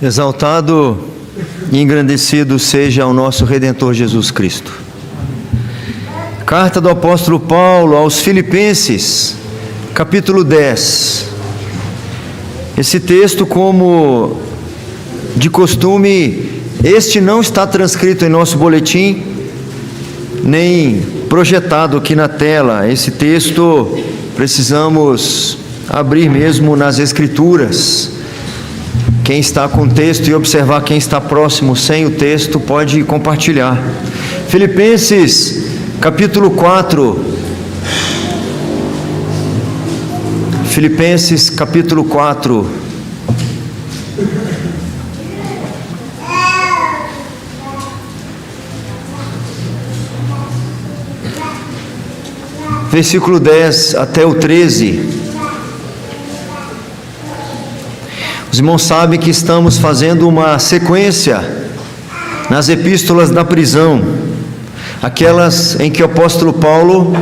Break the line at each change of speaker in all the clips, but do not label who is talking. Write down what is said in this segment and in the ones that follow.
Exaltado e engrandecido seja o nosso Redentor Jesus Cristo. Carta do apóstolo Paulo aos Filipenses, capítulo 10. Esse texto, como de costume, este não está transcrito em nosso boletim, nem projetado aqui na tela. Esse texto precisamos abrir mesmo nas Escrituras. Quem está com o texto e observar quem está próximo sem o texto pode compartilhar. Filipenses, capítulo 4. Filipenses, capítulo 4. Versículo 10 até o 13. Os irmãos sabem que estamos fazendo uma sequência nas epístolas da prisão, aquelas em que o apóstolo Paulo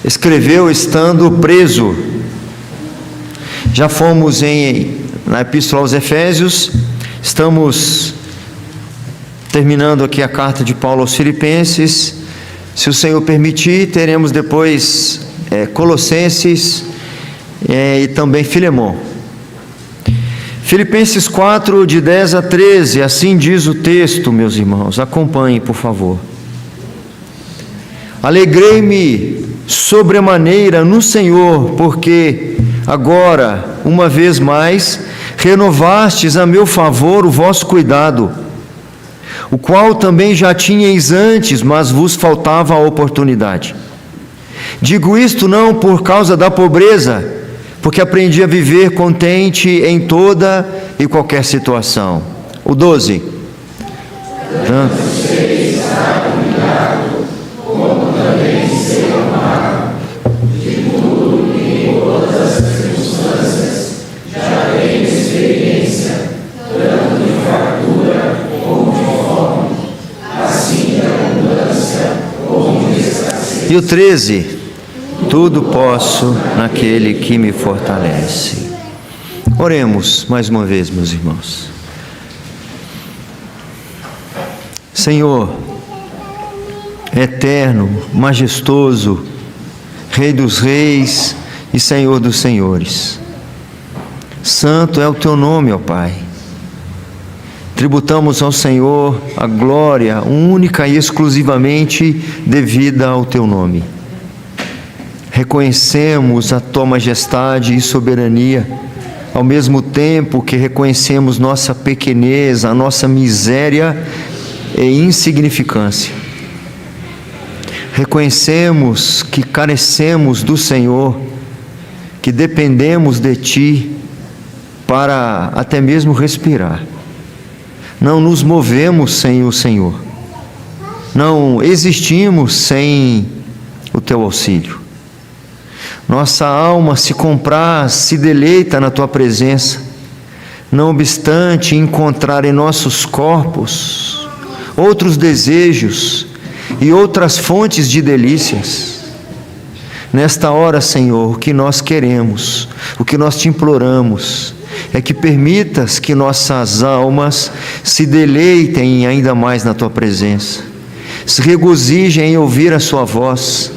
escreveu estando preso. Já fomos na epístola aos Efésios, estamos terminando aqui a carta de Paulo aos Filipenses. Se o Senhor permitir, teremos depois Colossenses e também Filemão. Filipenses 4, de 10 a 13, assim diz o texto, meus irmãos, acompanhem, por favor. Alegrei-me sobremaneira no Senhor, porque agora, uma vez mais, renovastes a meu favor o vosso cuidado, o qual também já tinhais antes, mas vos faltava a oportunidade. Digo isto não por causa da pobreza, porque aprendi a viver contente em toda e qualquer situação. O 12. Tanto sei estar humilhado, como também sei amar, de tudo e em todas as circunstâncias, já tenho experiência, tanto de fartura como de fome, assim de abundância como de escassez. E o 13. Tudo posso naquele que me fortalece. Oremos mais uma vez, meus irmãos. Senhor, eterno, majestoso, Rei dos reis e Senhor dos senhores, santo é o teu nome, ó Pai. Tributamos ao Senhor a glória única e exclusivamente devida ao teu nome. Reconhecemos a tua majestade e soberania, ao mesmo tempo que reconhecemos nossa pequenez, a nossa miséria e insignificância. Reconhecemos que carecemos do Senhor, que dependemos de ti para até mesmo respirar. Não nos movemos sem o Senhor, não existimos sem o teu auxílio. Nossa alma se compraz, se deleita na tua presença, não obstante encontrar em nossos corpos outros desejos e outras fontes de delícias. Nesta hora, Senhor, o que nós queremos, o que nós te imploramos, é que permitas que nossas almas se deleitem ainda mais na tua presença, se regozijem em ouvir a sua voz,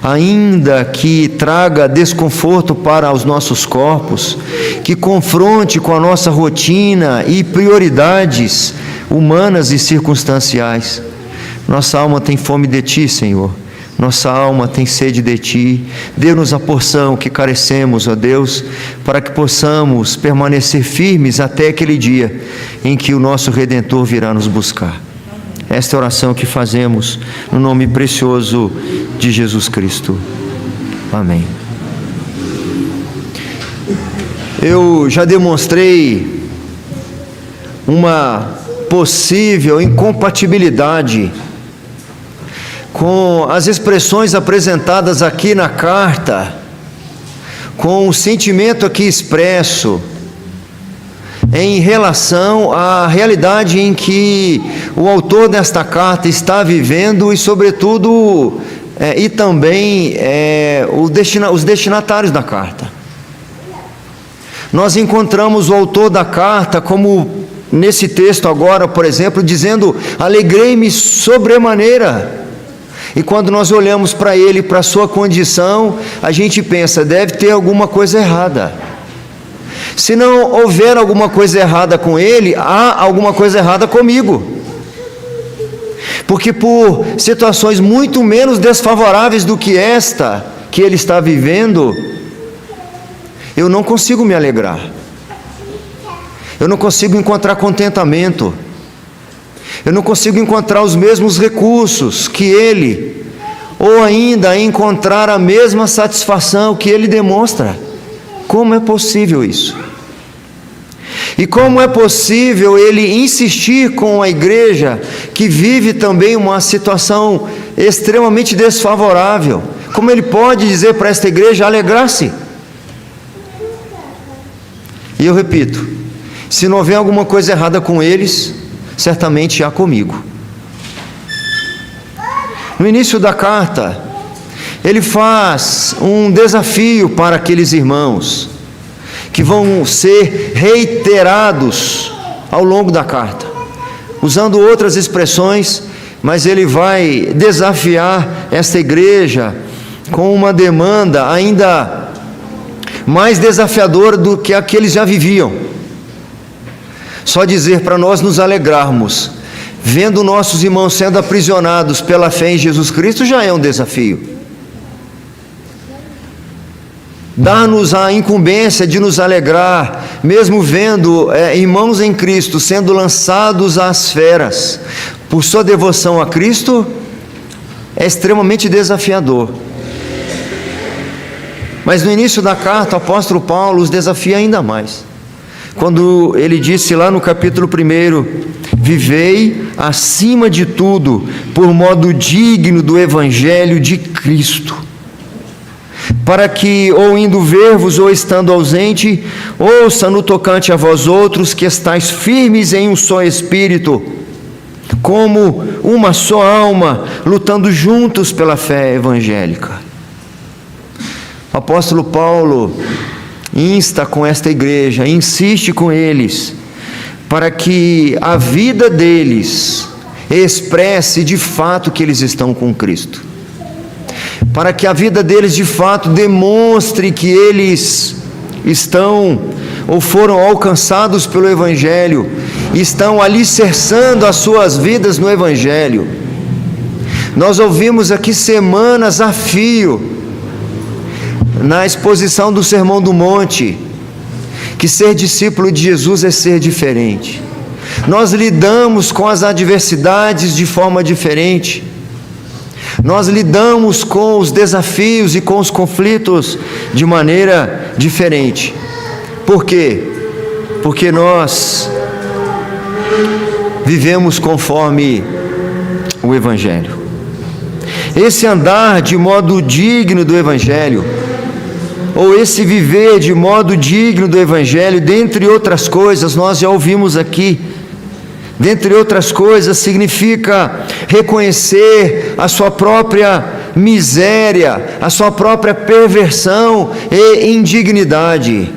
ainda que traga desconforto para os nossos corpos, que confronte com a nossa rotina e prioridades humanas e circunstanciais. Nossa alma tem fome de ti, Senhor. Nossa alma tem sede de ti. Dê-nos a porção que carecemos, ó Deus, para que possamos permanecer firmes até aquele dia em que o nosso Redentor virá nos buscar. Esta é a oração que fazemos no nome precioso de Jesus Cristo. Amém. Eu já demonstrei uma possível incompatibilidade com as expressões apresentadas aqui na carta, com o sentimento aqui expresso, em relação à realidade em que o autor desta carta está vivendo e, sobretudo, e também os destinatários da carta. nós encontramos o autor da carta, como nesse texto agora, por exemplo, dizendo: alegrei-me sobremaneira. E quando nós olhamos para ele, para a sua condição, a gente pensa: deve ter alguma coisa errada. Se não houver alguma coisa errada com ele, há alguma coisa errada comigo. Porque por situações muito menos desfavoráveis do que esta que ele está vivendo, eu não consigo me alegrar. Eu não consigo encontrar contentamento. Eu não consigo encontrar os mesmos recursos que ele, ou ainda encontrar a mesma satisfação que ele demonstra. Como é possível isso? E como é possível ele insistir com a igreja que vive também uma situação extremamente desfavorável? Como ele pode dizer para esta igreja alegrar-se? E eu repito, se não houver alguma coisa errada com eles, certamente há comigo. No início da carta, ele faz um desafio para aqueles irmãos, que vão ser reiterados ao longo da carta, usando outras expressões, mas ele vai desafiar esta igreja com uma demanda ainda mais desafiadora do que a que eles já viviam. Só dizer para nós nos alegrarmos, vendo nossos irmãos sendo aprisionados pela fé em Jesus Cristo, já é um desafio. Dá-nos a incumbência de nos alegrar, mesmo vendo irmãos em Cristo sendo lançados às feras, por sua devoção a Cristo, é extremamente desafiador. Mas no início da carta, o apóstolo Paulo os desafia ainda mais, quando ele disse lá no capítulo 1: vivei acima de tudo por modo digno do evangelho de Cristo, para que, ou indo ver-vos, ou estando ausente, ouça no tocante a vós outros, que estáis firmes em um só espírito, como uma só alma, lutando juntos pela fé evangélica. O apóstolo Paulo insta com esta igreja, insiste com eles, para que a vida deles expresse de fato que eles estão com Cristo, para que a vida deles de fato demonstre que eles estão ou foram alcançados pelo Evangelho, estão alicerçando as suas vidas no Evangelho. Nós ouvimos aqui semanas a fio, na exposição do Sermão do Monte, que ser discípulo de Jesus é ser diferente. Nós lidamos com as adversidades de forma diferente. Nós lidamos com os desafios e com os conflitos de maneira diferente. Por quê? Porque nós vivemos conforme o Evangelho. Esse andar de modo digno do Evangelho, ou esse viver de modo digno do Evangelho, dentre outras coisas, nós já ouvimos aqui, dentre outras coisas, significa reconhecer a sua própria miséria, a sua própria perversão e indignidade.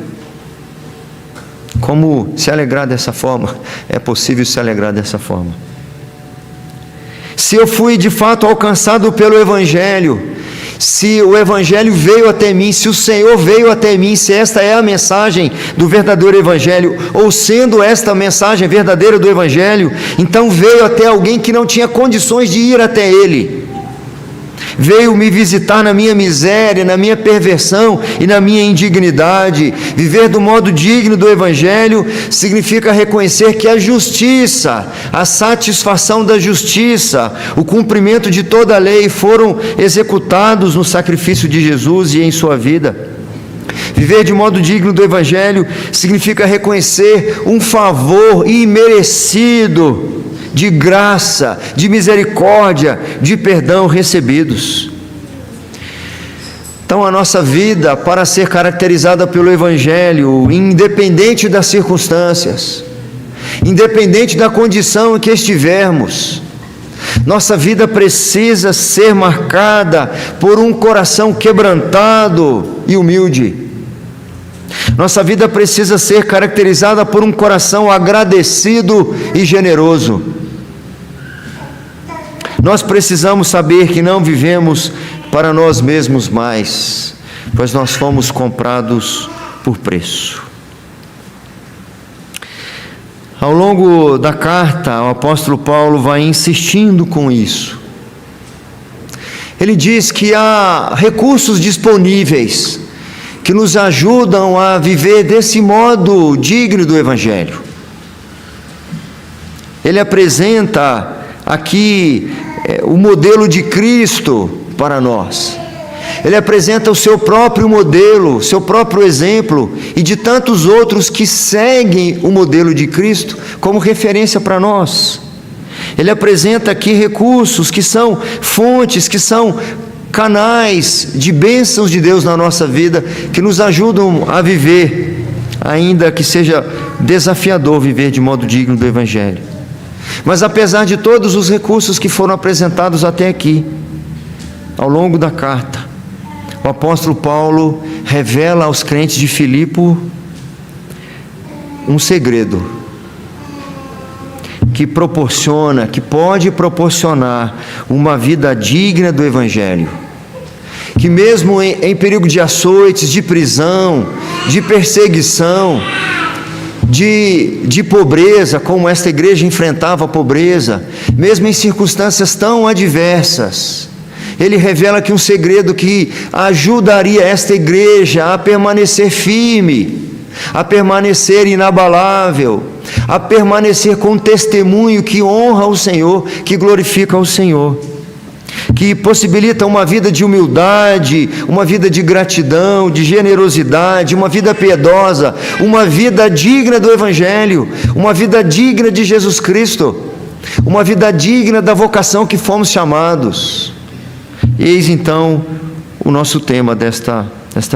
Como se alegrar dessa forma? É possível se alegrar dessa forma. Se eu fui de fato alcançado pelo Evangelho, se o Evangelho veio até mim, se o Senhor veio até mim, se esta é a mensagem do verdadeiro Evangelho, ou sendo esta a mensagem verdadeira do Evangelho, então veio até alguém que não tinha condições de ir até Ele, veio me visitar na minha miséria, na minha perversão e na minha indignidade. Viver do modo digno do Evangelho significa reconhecer que a justiça, a satisfação da justiça, o cumprimento de toda a lei foram executados no sacrifício de Jesus e em sua vida. Viver de modo digno do Evangelho significa reconhecer um favor imerecido de graça, de misericórdia, de perdão recebidos. Então a nossa vida, para ser caracterizada pelo Evangelho, independente das circunstâncias, independente da condição em que estivermos, nossa vida precisa ser marcada por um coração quebrantado e humilde. Nossa vida precisa ser caracterizada por um coração agradecido e generoso. Nós precisamos saber que não vivemos para nós mesmos mais, pois nós fomos comprados por preço. Ao longo da carta, o apóstolo Paulo vai insistindo com isso. Ele diz que há recursos disponíveis que nos ajudam a viver desse modo digno do Evangelho. Ele apresenta aqui o modelo de Cristo para nós. Ele apresenta o seu próprio modelo, seu próprio exemplo, e de tantos outros que seguem o modelo de Cristo como referência para nós. Ele apresenta aqui recursos que são fontes, que são canais de bênçãos de Deus na nossa vida, que nos ajudam a viver, ainda que seja desafiador viver de modo digno do Evangelho. Mas apesar de todos os recursos que foram apresentados até aqui, ao longo da carta, o apóstolo Paulo revela aos crentes de Filipe um segredo que pode proporcionar uma vida digna do Evangelho, que mesmo em perigo de açoites, de prisão, de perseguição, de pobreza, como esta igreja enfrentava a pobreza, mesmo em circunstâncias tão adversas, ele revela que um segredo que ajudaria esta igreja a permanecer firme, a permanecer inabalável, a permanecer com um testemunho que honra o Senhor, que glorifica o Senhor, que possibilita uma vida de humildade, uma vida de gratidão, de generosidade, uma vida piedosa, uma vida digna do Evangelho, uma vida digna de Jesus Cristo, uma vida digna da vocação que fomos chamados. Eis então o nosso tema desta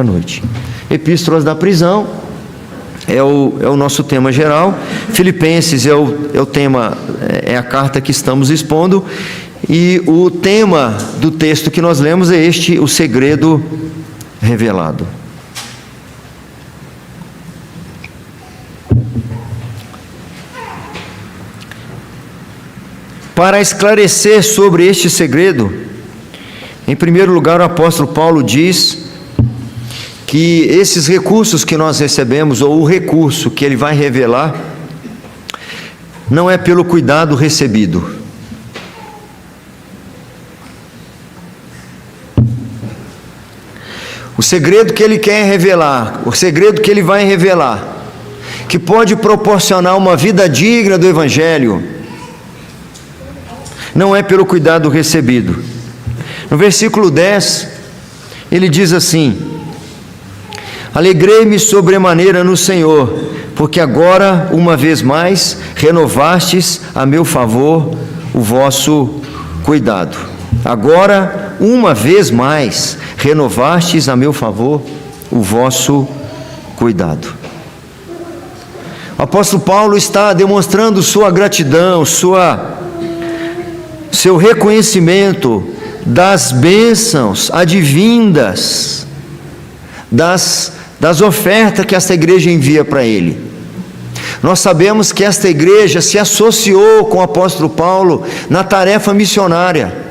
noite. Epístolas da prisão é o nosso tema geral. Filipenses é o tema, é a carta que estamos expondo, e o tema do texto que nós lemos é este: o segredo revelado. Para esclarecer sobre este segredo, em primeiro lugar, o apóstolo Paulo diz que esses recursos que nós recebemos, ou o recurso que ele vai revelar, não é pelo cuidado recebido. O segredo que ele quer revelar, o segredo que ele vai revelar, que pode proporcionar uma vida digna do Evangelho, não é pelo cuidado recebido. No versículo 10, ele diz assim: alegrei-me sobremaneira no Senhor, porque agora, uma vez mais, renovastes a meu favor o vosso cuidado. Agora, uma vez mais, renovastes a meu favor o vosso cuidado. O apóstolo Paulo está demonstrando sua gratidão, seu reconhecimento das bênçãos advindas, das ofertas que esta igreja envia para ele. Nós sabemos que esta igreja se associou com o apóstolo Paulo na tarefa missionária,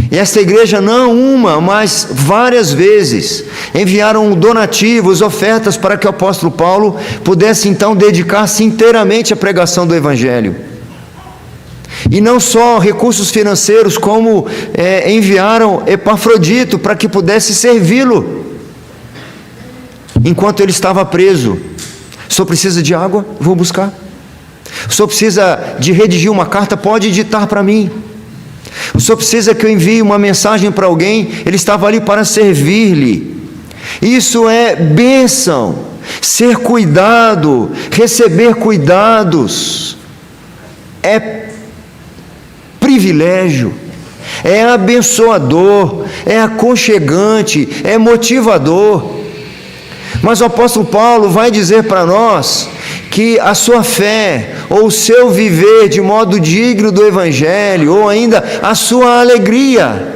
e esta igreja não uma, mas várias vezes enviaram donativos, ofertas, para que o apóstolo Paulo pudesse então dedicar-se inteiramente à pregação do Evangelho. E não só recursos financeiros, como enviaram Epafrodito para que pudesse servi-lo enquanto ele estava preso. O senhor precisa de água? Vou buscar. O senhor precisa de redigir uma carta? Pode ditar para mim. O senhor precisa que eu envie uma mensagem para alguém? Ele estava ali para servir-lhe. Isso é bênção, ser cuidado, receber cuidados, é privilégio, é abençoador, é aconchegante, é motivador. Mas o apóstolo Paulo vai dizer para nós que a sua fé, ou o seu viver de modo digno do Evangelho, ou ainda a sua alegria,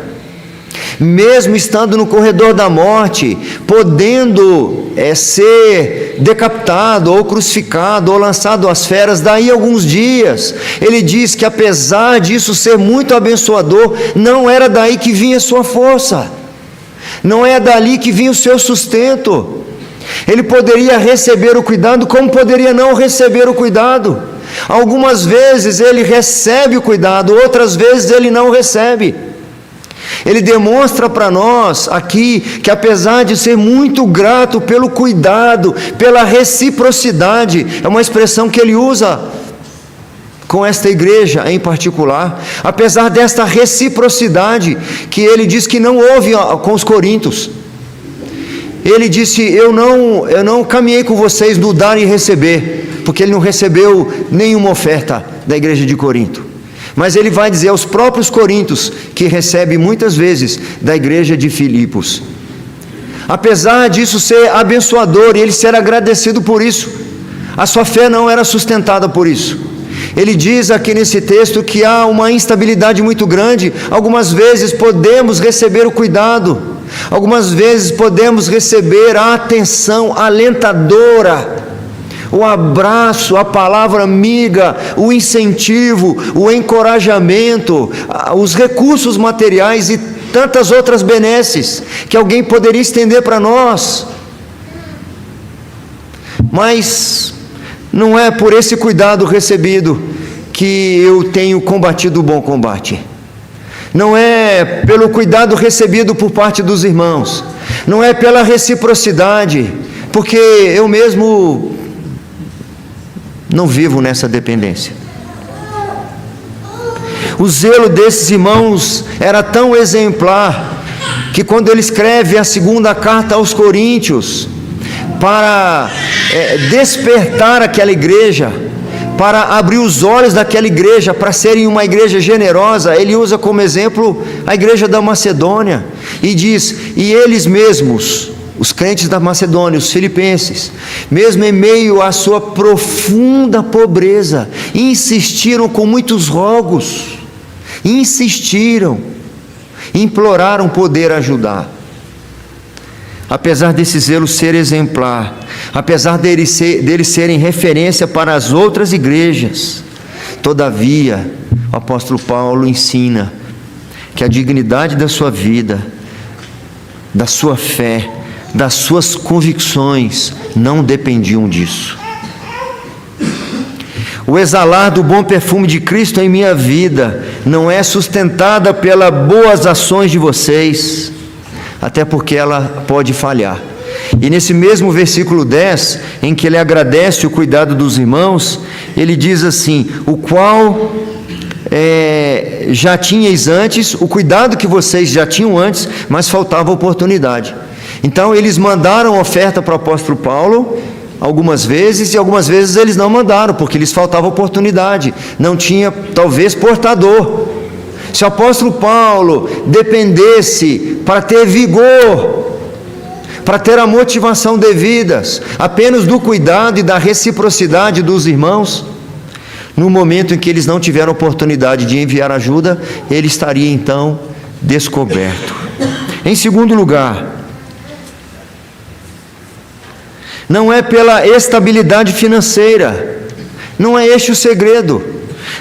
mesmo estando no corredor da morte, podendo ser decapitado, ou crucificado, ou lançado às feras, daí a alguns dias, ele diz que apesar disso ser muito abençoador, não era daí que vinha a sua força, não é dali que vinha o seu sustento. Ele poderia receber o cuidado, como poderia não receber o cuidado. Algumas vezes ele recebe o cuidado, outras vezes ele não recebe. Ele demonstra para nós aqui que, apesar de ser muito grato pelo cuidado, pela reciprocidade, é uma expressão que ele usa com esta igreja em particular, apesar desta reciprocidade que ele diz que não houve com os coríntios. Ele disse: eu não caminhei com vocês no dar e receber, porque ele não recebeu nenhuma oferta da igreja de Corinto. Mas ele vai dizer aos próprios coríntios, que recebe muitas vezes da igreja de Filipos. Apesar disso ser abençoador e ele ser agradecido por isso, a sua fé não era sustentada por isso. Ele diz aqui nesse texto que há uma instabilidade muito grande. Algumas vezes podemos receber o cuidado, algumas vezes podemos receber a atenção alentadora, o abraço, a palavra amiga, o incentivo, o encorajamento, os recursos materiais e tantas outras benesses que alguém poderia estender para nós. Mas não é por esse cuidado recebido que eu tenho combatido o bom combate. Não é pelo cuidado recebido por parte dos irmãos, não é pela reciprocidade, porque eu mesmo não vivo nessa dependência. O zelo desses irmãos era tão exemplar, que quando ele escreve a segunda carta aos Coríntios, para despertar aquela igreja, para abrir os olhos daquela igreja, para serem uma igreja generosa, ele usa como exemplo a igreja da Macedônia, e diz: e eles mesmos, os crentes da Macedônia, os filipenses, mesmo em meio à sua profunda pobreza, insistiram com muitos rogos, imploraram poder ajudar. Apesar desse zelo ser exemplar, apesar deles serem referência para as outras igrejas, todavia, o apóstolo Paulo ensina que a dignidade da sua vida, da sua fé, das suas convicções não dependiam disso. O exalar do bom perfume de Cristo em minha vida não é sustentada pelas boas ações de vocês, até porque ela pode falhar. E nesse mesmo versículo 10, em que ele agradece o cuidado dos irmãos, ele diz assim: o qual já tinhais antes, o cuidado que vocês já tinham antes, mas faltava oportunidade. Então eles mandaram oferta para o apóstolo Paulo algumas vezes, e algumas vezes eles não mandaram, porque lhes faltava oportunidade, não tinha talvez portador. Se o apóstolo Paulo dependesse para ter vigor, para ter a motivação devidas, apenas do cuidado e da reciprocidade dos irmãos, no momento em que eles não tiveram oportunidade de enviar ajuda, ele estaria então descoberto. Em segundo lugar, não é pela estabilidade financeira, não é este o segredo,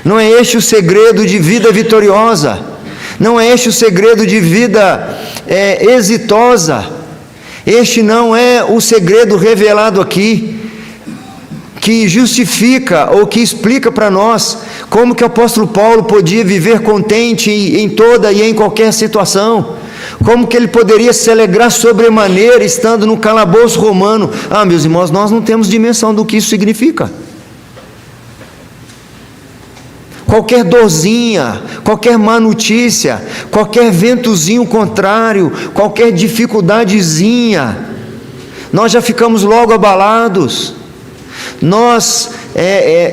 não é este o segredo de vida vitoriosa, não é este o segredo de vida exitosa, este não é o segredo revelado aqui, que justifica ou que explica para nós como que o apóstolo Paulo podia viver contente em toda e em qualquer situação, como que ele poderia se alegrar sobremaneira estando no calabouço romano. Meus irmãos, nós não temos dimensão do que isso significa. Qualquer dorzinha, qualquer má notícia, qualquer ventozinho contrário, qualquer dificuldadezinha, nós já ficamos logo abalados. Nós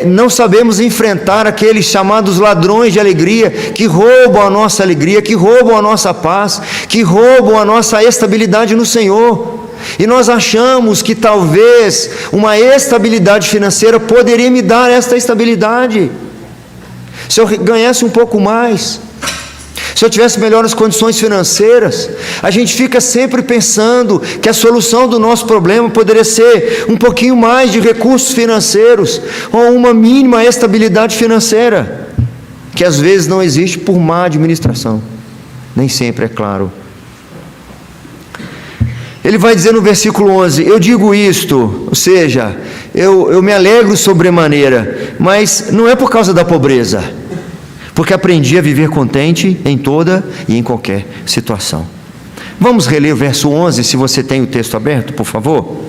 não sabemos enfrentar aqueles chamados ladrões de alegria, que roubam a nossa alegria, que roubam a nossa paz, que roubam a nossa estabilidade no Senhor. E nós achamos que talvez uma estabilidade financeira poderia me dar esta estabilidade, se eu ganhasse um pouco mais, se eu tivesse melhores condições financeiras. A gente fica sempre pensando que a solução do nosso problema poderia ser um pouquinho mais de recursos financeiros, ou uma mínima estabilidade financeira, que às vezes não existe por má administração. Nem sempre, é claro. Ele vai dizer no versículo 11: eu digo isto, ou seja, eu me alegro sobremaneira, mas não é por causa da pobreza, porque aprendi a viver contente em toda e em qualquer situação. Vamos reler o verso 11, se você tem o texto aberto, por favor.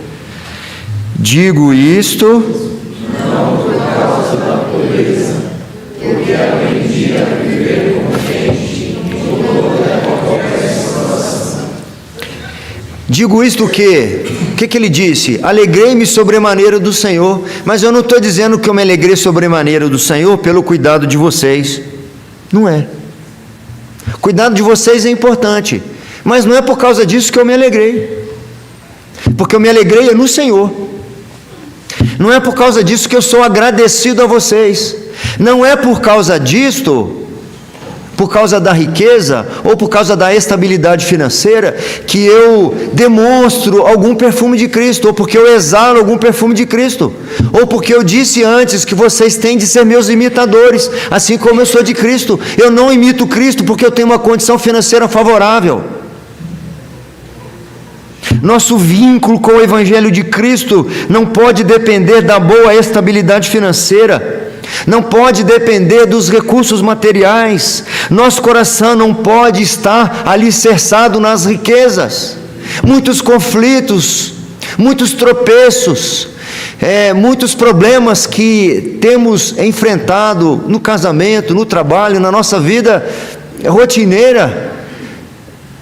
Digo isto,
não por causa da pobreza, porque aprendi a viver contente em toda e qualquer situação.
Digo isto o quê? O que ele disse? Alegrei-me sobremaneira do Senhor. Mas eu não estou dizendo que eu me alegrei sobremaneira do Senhor pelo cuidado de vocês. Não é. O cuidado de vocês é importante, mas não é por causa disso que eu me alegrei. Porque eu me alegrei no Senhor. Não é por causa disso que eu sou agradecido a vocês. Não é por causa disto, por causa da riqueza ou por causa da estabilidade financeira, que eu demonstro algum perfume de Cristo, ou porque eu exalo algum perfume de Cristo, ou porque eu disse antes que vocês têm de ser meus imitadores, assim como eu sou de Cristo. Eu não imito Cristo porque eu tenho uma condição financeira favorável. Nosso vínculo com o Evangelho de Cristo não pode depender da boa estabilidade financeira, não pode depender dos recursos materiais. Nosso coração não pode estar alicerçado nas riquezas. Muitos conflitos, muitos tropeços, muitos problemas que temos enfrentado no casamento, no trabalho, na nossa vida rotineira,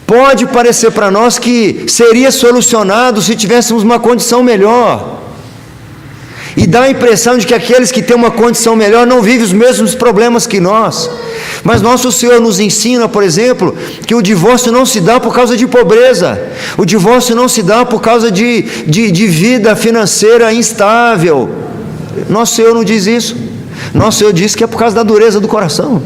pode parecer para nós que seria solucionado se tivéssemos uma condição melhor. E dá a impressão de que aqueles que têm uma condição melhor não vivem os mesmos problemas que nós. Mas nosso Senhor nos ensina, por exemplo, que o divórcio não se dá por causa de pobreza. O divórcio não se dá por causa de vida financeira instável. Nosso Senhor não diz isso. Nosso Senhor diz que é por causa da dureza do coração.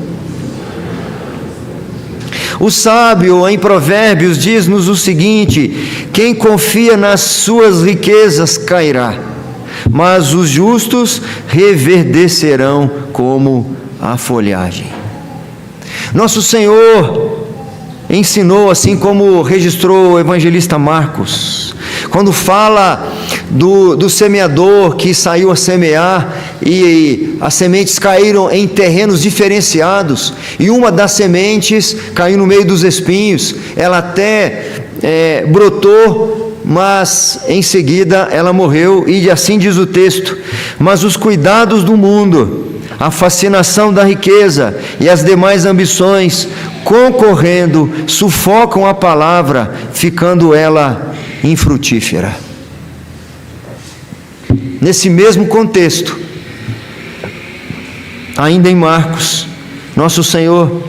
O sábio em Provérbios diz-nos o seguinte: quem confia nas suas riquezas cairá, mas os justos reverdecerão como a folhagem. Nosso Senhor ensinou, assim como registrou o evangelista Marcos, quando fala do semeador que saiu a semear e as sementes caíram em terrenos diferenciados, e uma das sementes caiu no meio dos espinhos. Ela até brotou, mas em seguida ela morreu. E assim diz o texto: mas os cuidados do mundo, a fascinação da riqueza e as demais ambições, concorrendo, sufocam a palavra, ficando ela infrutífera. Nesse mesmo contexto, ainda em Marcos, nosso Senhor,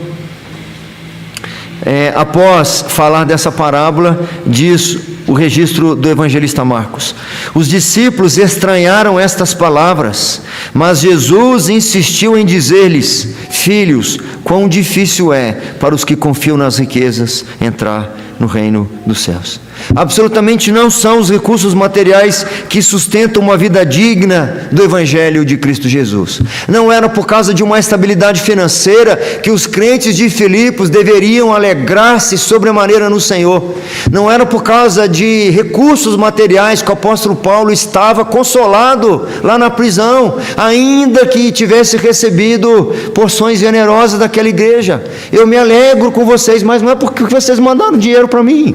após falar dessa parábola, diz o registro do evangelista Marcos: os discípulos estranharam estas palavras, mas Jesus insistiu em dizer-lhes: filhos, quão difícil é para os que confiam nas riquezas entrar no reino dos céus. Absolutamente não são os recursos materiais que sustentam uma vida digna do Evangelho de Cristo Jesus. Não era por causa de uma estabilidade financeira que os crentes de Filipos deveriam alegrar-se sobremaneira no Senhor. Não era por causa de recursos materiais que o apóstolo Paulo estava consolado lá na prisão, ainda que tivesse recebido porções generosas daquela igreja. Eu me alegro com vocês, mas não é porque vocês mandaram dinheiro para mim.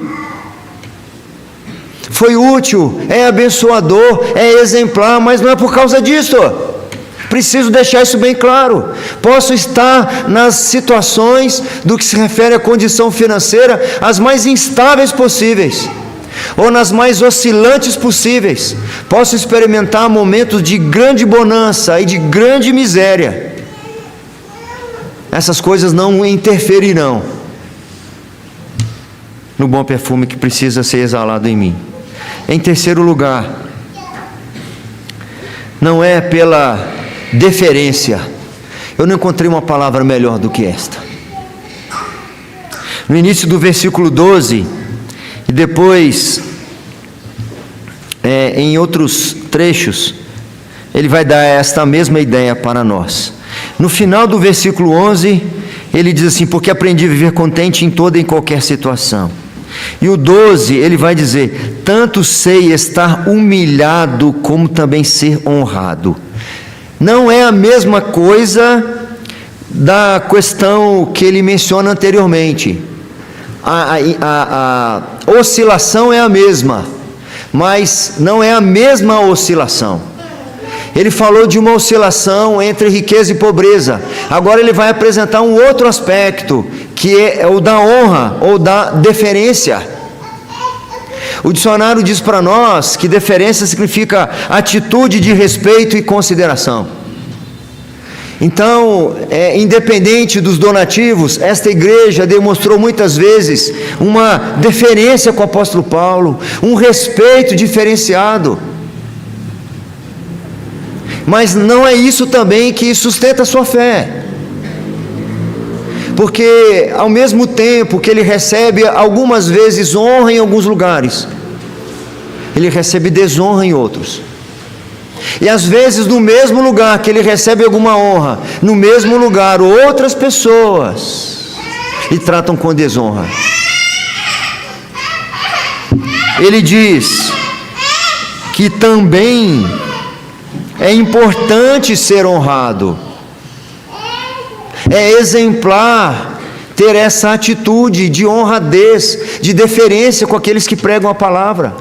Foi útil, é abençoador, é exemplar, mas não é por causa disso. Preciso deixar isso bem claro. Posso estar nas situações do que se refere à condição financeira as mais instáveis possíveis, ou nas mais oscilantes possíveis. Posso experimentar momentos de grande bonança e de grande miséria. Essas coisas não interferirão no bom perfume que precisa ser exalado em mim. Em terceiro lugar, não é pela deferência. Eu não encontrei uma palavra melhor do que esta. No início do versículo 12, e depois em outros trechos, ele vai dar esta mesma ideia para nós. No final do versículo 11, ele diz assim: porque aprendi a viver contente em toda e em qualquer situação. E o 12, ele vai dizer: tanto sei estar humilhado, como também ser honrado. Não é a mesma coisa da questão que ele menciona anteriormente. A oscilação é a mesma, mas não é a mesma oscilação. Ele falou de uma oscilação entre riqueza e pobreza. Agora ele vai apresentar um outro aspecto, que é o da honra ou da deferência. O dicionário diz para nós que deferência significa atitude de respeito e consideração. Então, independente dos donativos, esta igreja demonstrou muitas vezes uma deferência com o apóstolo Paulo, um respeito diferenciado. Mas não é isso também que sustenta a sua fé, porque ao mesmo tempo que ele recebe algumas vezes honra em alguns lugares, ele recebe desonra em outros. E às vezes no mesmo lugar que ele recebe alguma honra, no mesmo lugar outras pessoas lhe tratam com desonra. Ele diz que também é importante ser honrado, é exemplar ter essa atitude de honradez, de deferência com aqueles que pregam a palavra.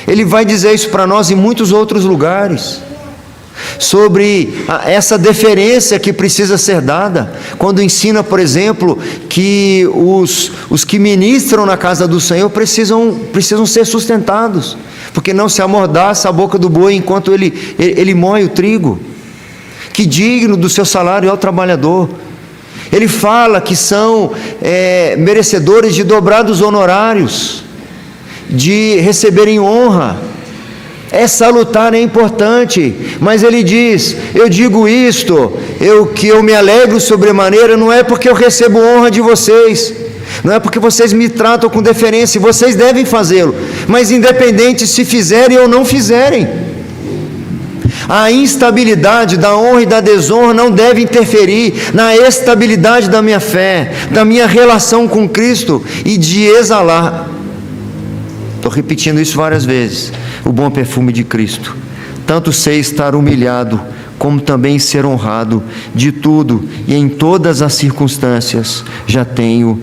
Ele vai dizer isso para nós em muitos outros lugares, sobre essa deferência que precisa ser dada, quando ensina, por exemplo, que os que ministram na casa do Senhor precisam ser sustentados, porque não se amordaça a boca do boi enquanto ele moe o trigo, que digno do seu salário é o trabalhador. Ele fala que são merecedores de dobrados honorários, de receberem honra. É salutar, é importante, mas ele diz: eu digo isto, que eu me alegro sobremaneira, não é porque eu recebo honra de vocês, não é porque vocês me tratam com deferência, vocês devem fazê-lo, mas independente se fizerem ou não fizerem, a instabilidade da honra e da desonra não deve interferir na estabilidade da minha fé, da minha relação com Cristo e de exalar, estou repetindo isso várias vezes, o bom perfume de Cristo. Tanto sei estar humilhado, como também ser honrado, de tudo e em todas as circunstâncias já tenho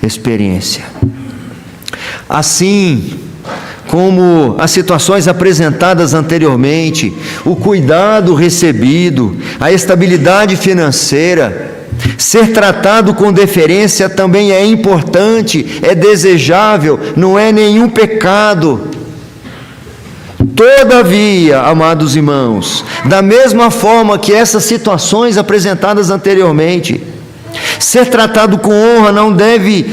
experiência. Assim como as situações apresentadas anteriormente, o cuidado recebido, a estabilidade financeira, ser tratado com deferência também é importante, é desejável, não é nenhum pecado. Todavia, amados irmãos, da mesma forma que essas situações apresentadas anteriormente, ser tratado com honra não deve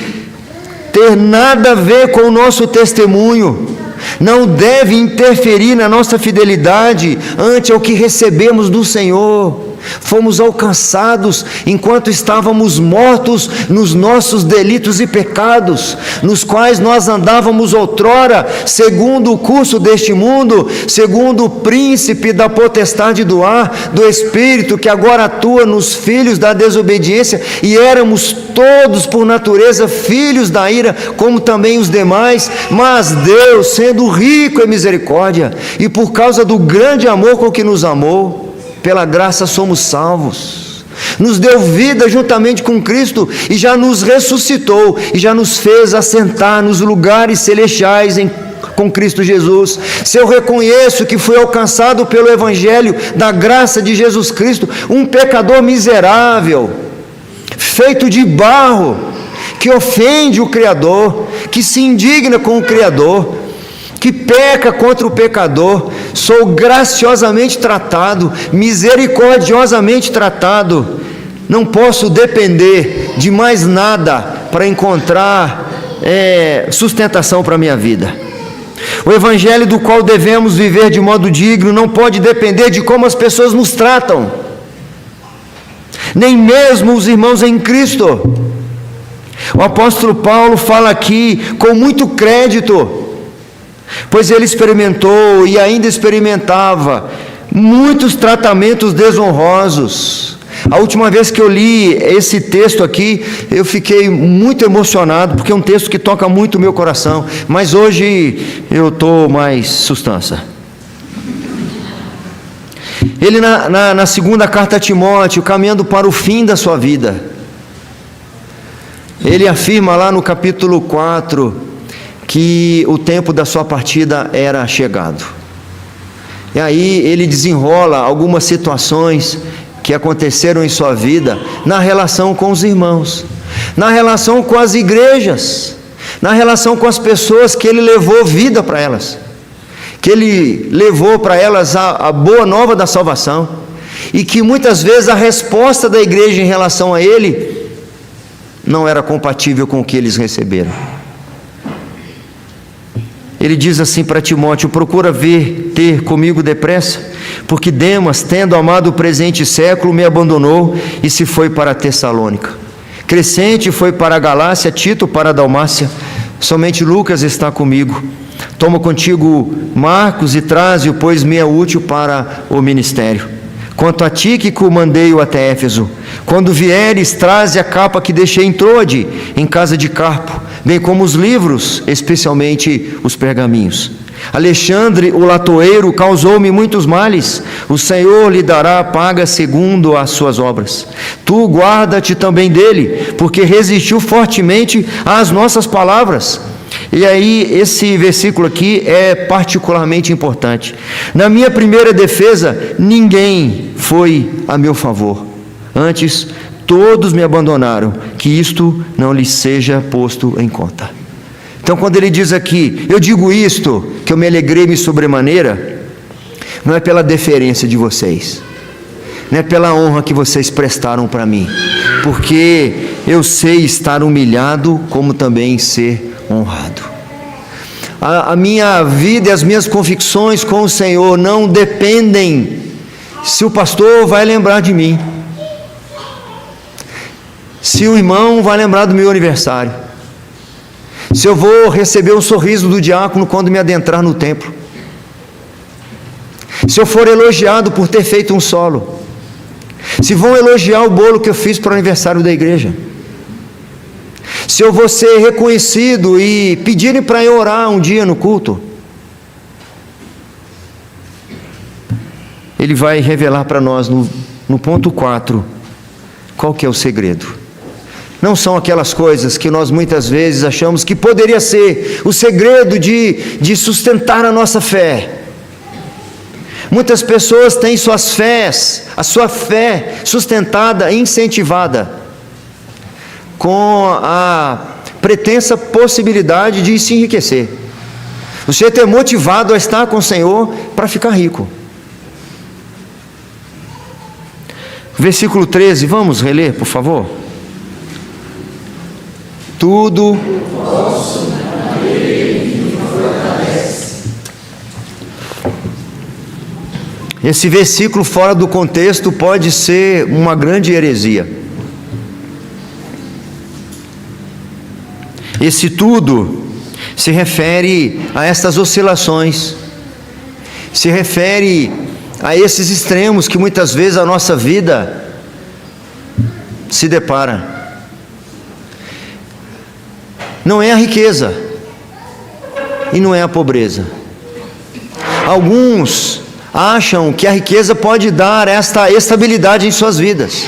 ter nada a ver com o nosso testemunho, não deve interferir na nossa fidelidade ante o que recebemos do Senhor. Fomos alcançados enquanto estávamos mortos nos nossos delitos e pecados, nos quais nós andávamos outrora, segundo o curso deste mundo, segundo o príncipe da potestade do ar, do Espírito, que agora atua nos filhos da desobediência, e éramos todos por natureza filhos da ira, como também os demais, mas Deus, sendo rico em misericórdia, e por causa do grande amor com que nos amou, pela graça somos salvos, nos deu vida juntamente com Cristo, e já nos ressuscitou, e já nos fez assentar nos lugares celestiais com Cristo Jesus. Se eu reconheço que fui alcançado pelo Evangelho da graça de Jesus Cristo, um pecador miserável, feito de barro, que ofende o Criador, que se indigna com o Criador, que peca contra o pecador, sou graciosamente tratado, misericordiosamente tratado, não posso depender de mais nada para encontrar sustentação para a minha vida. O Evangelho do qual devemos viver de modo digno não pode depender de como as pessoas nos tratam, nem mesmo os irmãos em Cristo. O apóstolo Paulo fala aqui com muito crédito, pois ele experimentou e ainda experimentava muitos tratamentos desonrosos. A última vez que eu li esse texto aqui, eu fiquei muito emocionado, porque é um texto que toca muito o meu coração, mas hoje eu estou mais sustância. Ele na segunda carta a Timóteo, caminhando para o fim da sua vida, ele afirma lá no capítulo 4, que o tempo da sua partida era chegado. E aí ele desenrola algumas situações que aconteceram em sua vida, na relação com os irmãos, na relação com as igrejas, na relação com as pessoas que ele levou vida para elas, que ele levou para elas a boa nova da salvação, e que muitas vezes a resposta da igreja em relação a ele não era compatível com o que eles receberam. Ele diz assim para Timóteo: procura ter comigo depressa, porque Demas, tendo amado o presente século, me abandonou e se foi para Tessalônica. Crescente foi para a Galácia, Tito para a Dalmácia, somente Lucas está comigo. Toma contigo Marcos e traze-o, pois me é útil para o ministério. Quanto a Tíquico, mandei-o até Éfeso. Quando vieres, traze a capa que deixei em Troade, em casa de Carpo, bem como os livros, especialmente os pergaminhos. Alexandre, o latoeiro, causou-me muitos males. O Senhor lhe dará paga segundo as suas obras. Tu guarda-te também dele, porque resistiu fortemente às nossas palavras. E aí, esse versículo aqui é particularmente importante. Na minha primeira defesa, ninguém foi a meu favor. Antes, todos me abandonaram, que isto não lhes seja posto em conta. Então, quando ele diz aqui, eu digo isto, que eu me alegrei-me sobremaneira, não é pela deferência de vocês, não é pela honra que vocês prestaram para mim, porque eu sei estar humilhado, como também ser honrado. A minha vida e as minhas convicções com o Senhor não dependem se o pastor vai lembrar de mim, se o irmão vai lembrar do meu aniversário, se eu vou receber o sorriso do diácono quando me adentrar no templo, se eu for elogiado por ter feito um solo, se vão elogiar o bolo que eu fiz para o aniversário da igreja, se eu vou ser reconhecido e pedirem para eu orar um dia no culto. Ele vai revelar para nós no ponto 4, qual que é o segredo. Não são aquelas coisas que nós muitas vezes achamos que poderia ser o segredo de sustentar a nossa fé. Muitas pessoas têm a sua fé sustentada e incentivada com a pretensa possibilidade de se enriquecer. O sujeito é motivado a estar com o Senhor para ficar rico. Versículo 13, vamos reler, por favor? Tudo posso naquele que me fortalece. Esse versículo fora do contexto pode ser uma grande heresia. Esse tudo se refere a estas oscilações, se refere a esses extremos que muitas vezes a nossa vida se depara. Não é a riqueza e não é a pobreza. Alguns acham que a riqueza pode dar esta estabilidade em suas vidas,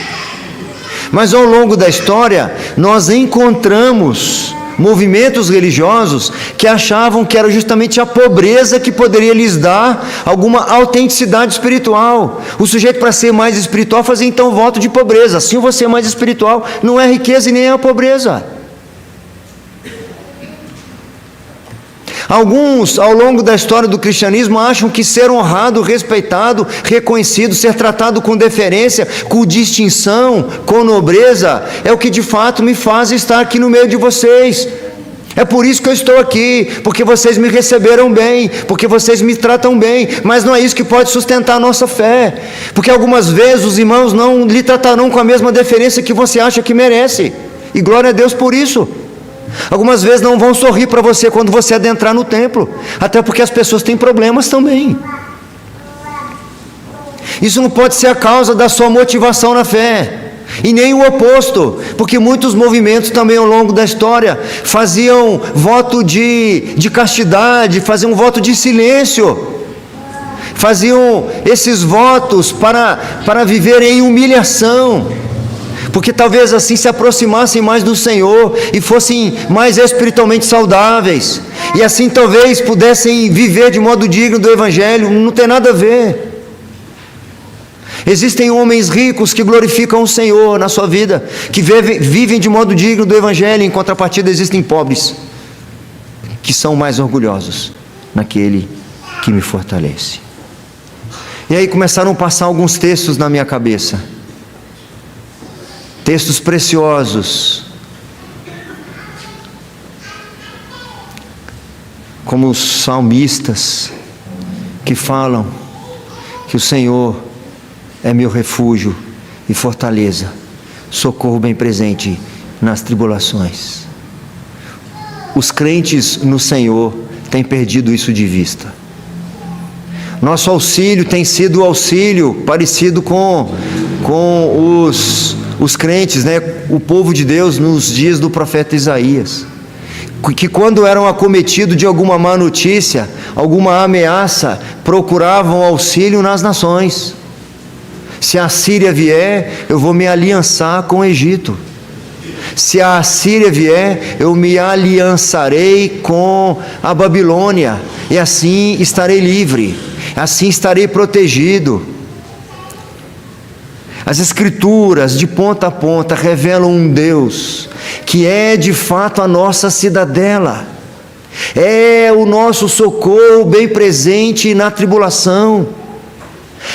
mas ao longo da história nós encontramos movimentos religiosos que achavam que era justamente a pobreza que poderia lhes dar alguma autenticidade espiritual. O sujeito, para ser mais espiritual, fazia então voto de pobreza. Assim eu vou ser mais espiritual. Não é a riqueza e nem é a pobreza. Alguns, ao longo da história do cristianismo, acham que ser honrado, respeitado, reconhecido, ser tratado com deferência, com distinção, com nobreza, é o que de fato me faz estar aqui no meio de vocês. É por isso que eu estou aqui, porque vocês me receberam bem, porque vocês me tratam bem, mas não é isso que pode sustentar a nossa fé, porque algumas vezes os irmãos não lhe tratarão com a mesma deferência que você acha que merece. e glória a Deus por isso. Algumas vezes não vão sorrir para você quando você adentrar no templo, até porque as pessoas têm problemas também. Isso não pode ser a causa da sua motivação na fé, e nem o oposto, porque muitos movimentos também ao longo da história faziam voto de castidade, faziam um voto de silêncio, faziam esses votos para viver em humilhação, porque talvez assim se aproximassem mais do Senhor e fossem mais espiritualmente saudáveis, e assim talvez pudessem viver de modo digno do Evangelho. Não tem nada a ver. Existem homens ricos que glorificam o Senhor na sua vida, que vivem de modo digno do Evangelho. Em contrapartida, existem pobres que são mais orgulhosos naquele que me fortalece. E aí começaram a passar alguns textos na minha cabeça, textos preciosos, como os salmistas que falam que o Senhor é meu refúgio e fortaleza, socorro bem presente nas tribulações. Os crentes no Senhor têm perdido isso de vista. Nosso auxílio tem sido auxílio parecido com os crentes, né? O povo de Deus nos dias do profeta Isaías, que quando eram acometidos de alguma má notícia, alguma ameaça, procuravam auxílio nas nações. Se a Síria vier, eu vou me aliançar com o Egito. Se a Síria vier, eu me aliançarei com a Babilônia, e assim estarei livre, assim estarei protegido. As Escrituras, de ponta a ponta, revelam um Deus que é de fato a nossa cidadela, é o nosso socorro bem presente na tribulação,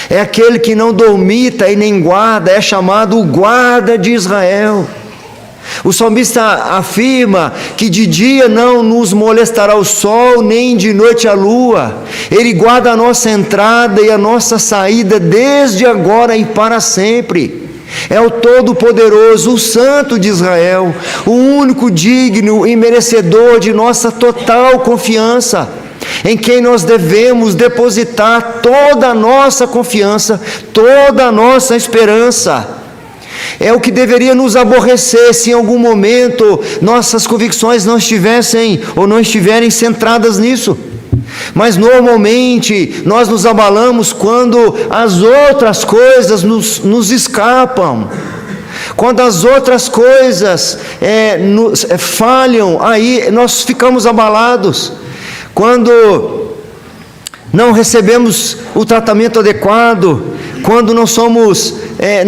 é aquele que não dormita e nem guarda, é chamado o guarda de Israel. O salmista afirma que de dia não nos molestará o sol, nem de noite a lua. Ele guarda a nossa entrada e a nossa saída desde agora e para sempre. É o Todo-Poderoso, o Santo de Israel, o único digno e merecedor de nossa total confiança, em quem nós devemos depositar toda a nossa confiança, toda a nossa esperança. É o que deveria nos aborrecer se em algum momento nossas convicções não estivessem ou não estiverem centradas nisso. Mas normalmente nós nos abalamos quando as outras coisas nos escapam, quando as outras coisas falham, aí nós ficamos abalados. Quando não recebemos o tratamento adequado, quando não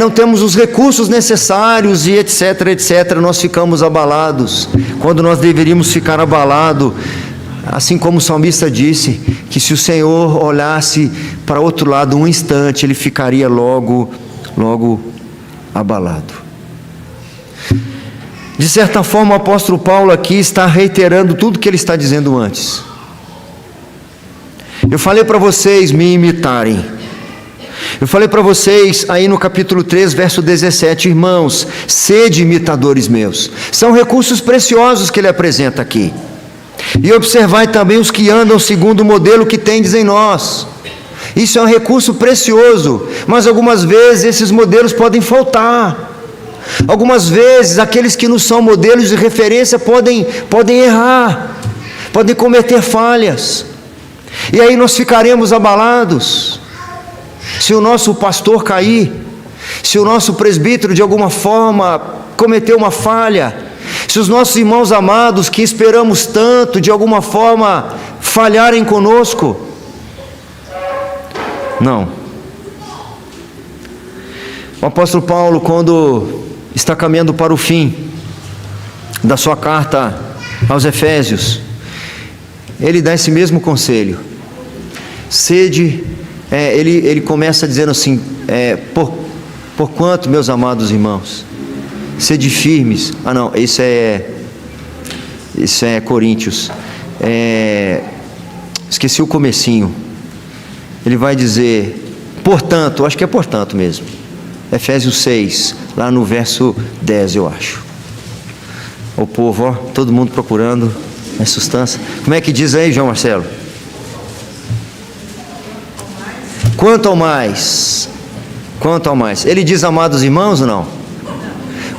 temos os recursos necessários e etc, nós ficamos abalados, quando nós deveríamos ficar abalados, assim como o salmista disse, que se o Senhor olhasse para outro lado um instante, ele ficaria logo abalado. De certa forma, o apóstolo Paulo aqui está reiterando tudo que ele está dizendo antes. Eu falei para vocês me imitarem. Eu falei para vocês aí no capítulo 3, verso 17, irmãos, sede imitadores meus. São recursos preciosos que ele apresenta aqui. E observai também os que andam segundo o modelo que tendes em nós. Isso é um recurso precioso, mas algumas vezes esses modelos podem faltar. Algumas vezes aqueles que nos são modelos de referência podem errar, podem cometer falhas. E aí nós ficaremos abalados. Se o nosso pastor cair, se o nosso presbítero de alguma forma cometer uma falha, se os nossos irmãos amados que esperamos tanto de alguma forma falharem conosco, não. O apóstolo Paulo, quando está caminhando para o fim da sua carta aos Efésios, ele dá esse mesmo conselho. Sede, ele começa dizendo assim, porquanto, meus amados irmãos, sede firmes. Isso é Coríntios. Esqueci o comecinho. Ele vai dizer, portanto, acho que é portanto mesmo. Efésios 6, lá no verso 10, eu acho. O povo, ó, todo mundo procurando a substância. Como é que diz aí, João Marcelo? Quanto ao mais. Quanto ao mais. Ele diz, amados irmãos, ou não?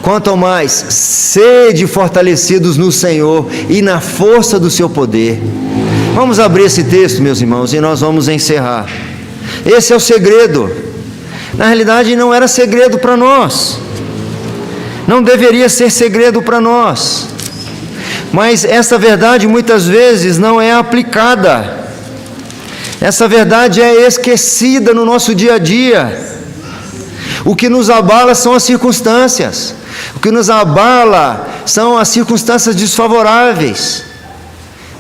Quanto ao mais, sede fortalecidos no Senhor e na força do seu poder. Vamos abrir esse texto, meus irmãos, e nós vamos encerrar. Esse é o segredo. Na realidade, não era segredo para nós. Não deveria ser segredo para nós. Mas essa verdade muitas vezes não é aplicada. Essa verdade é esquecida no nosso dia a dia. O que nos abala são as circunstâncias. O que nos abala são as circunstâncias desfavoráveis,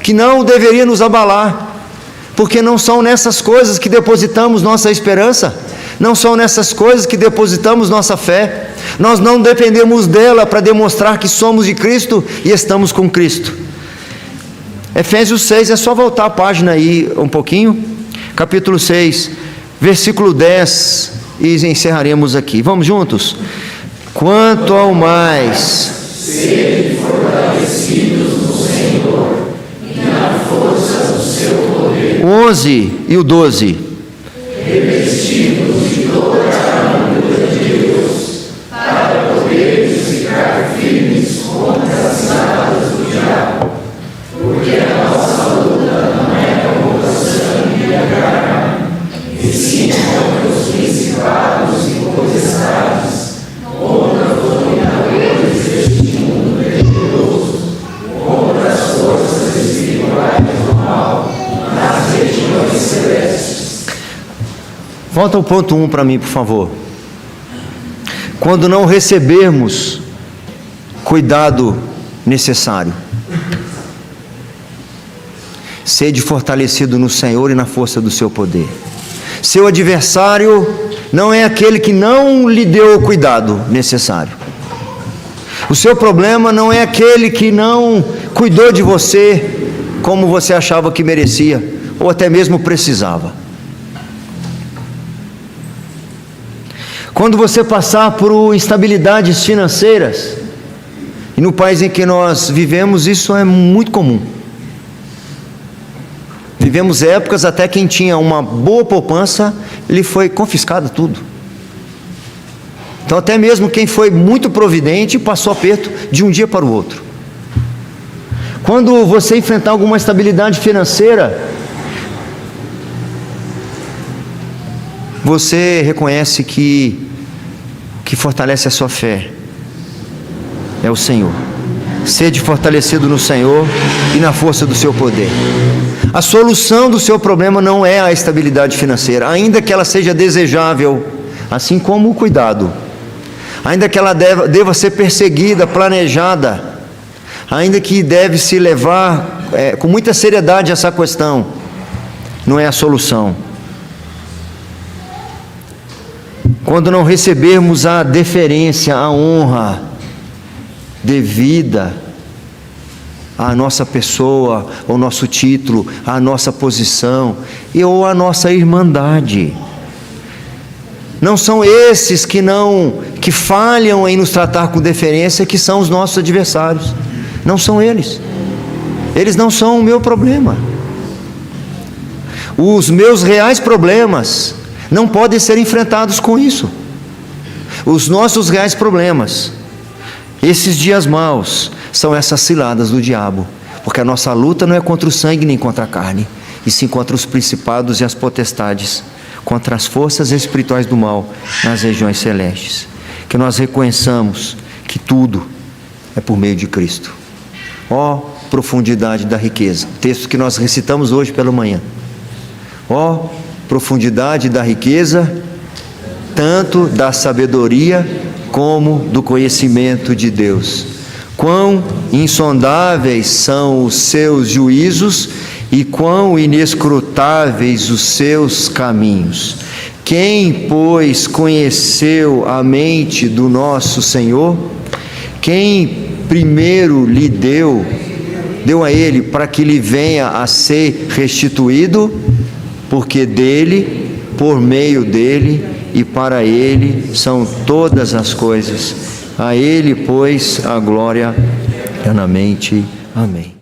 que não deveriam nos abalar, porque não são nessas coisas que depositamos nossa esperança, não são nessas coisas que depositamos nossa fé. Nós não dependemos dela para demonstrar que somos de Cristo e estamos com Cristo. Efésios 6, é só voltar a página aí um pouquinho, capítulo 6, versículo 10, e encerraremos aqui. Vamos juntos? Quanto ao mais,
sede fortalecidos no Senhor e na força do seu poder.
O 11 e o 12.
Revestidos de toda a armadura de Deus, para poderes ficar firmes contra as ciladas do diabo, porque a nossa luta não é contra o sangue e a carne, e sim contra os principados e potestades, contra os dominadores deste mundo tenebroso, contra as forças espirituais do mal, nas regiões celestes.
Volta ao ponto 1 para mim, por favor. Quando não recebermos cuidado necessário, sede fortalecido no Senhor e na força do seu poder. Seu adversário não é aquele que não lhe deu o cuidado necessário. O seu problema não é aquele que não cuidou de você como você achava que merecia, ou até mesmo precisava. Quando você passar por instabilidades financeiras, e no país em que nós vivemos, isso é muito comum. Vivemos épocas até quem tinha uma boa poupança, lhe foi confiscado tudo. Então até mesmo quem foi muito providente passou aperto de um dia para o outro. Quando você enfrentar alguma instabilidade financeira, você reconhece que fortalece a sua fé é o Senhor. Sede fortalecido no Senhor e na força do seu poder. A solução do seu problema não é a estabilidade financeira, ainda que ela seja desejável, assim como o cuidado, ainda que ela deva ser perseguida, planejada, ainda que deve se levar com muita seriedade essa questão, não é a solução. Quando não recebermos a deferência, a honra devida à nossa pessoa, ao nosso título, à nossa posição ou à nossa irmandade, não são esses que falham em nos tratar com deferência que são os nossos adversários. Não são eles. Eles não são o meu problema. Os meus reais problemas não podem ser enfrentados com isso. Os nossos reais problemas, esses dias maus, são essas ciladas do diabo, porque a nossa luta não é contra o sangue nem contra a carne, e sim contra os principados e as potestades, contra as forças espirituais do mal nas regiões celestes. Que nós reconheçamos que tudo é por meio de Cristo. Ó profundidade da riqueza, texto que nós recitamos hoje pela manhã. Ó profundidade da riqueza, tanto da sabedoria como do conhecimento de Deus. Quão insondáveis são os seus juízos e quão inescrutáveis os seus caminhos. Quem, pois, conheceu a mente do nosso Senhor? Quem primeiro lhe deu a ele para que lhe venha a ser restituído? Porque dele, por meio dele e para ele são todas as coisas. A ele, pois, a glória eternamente. Amém.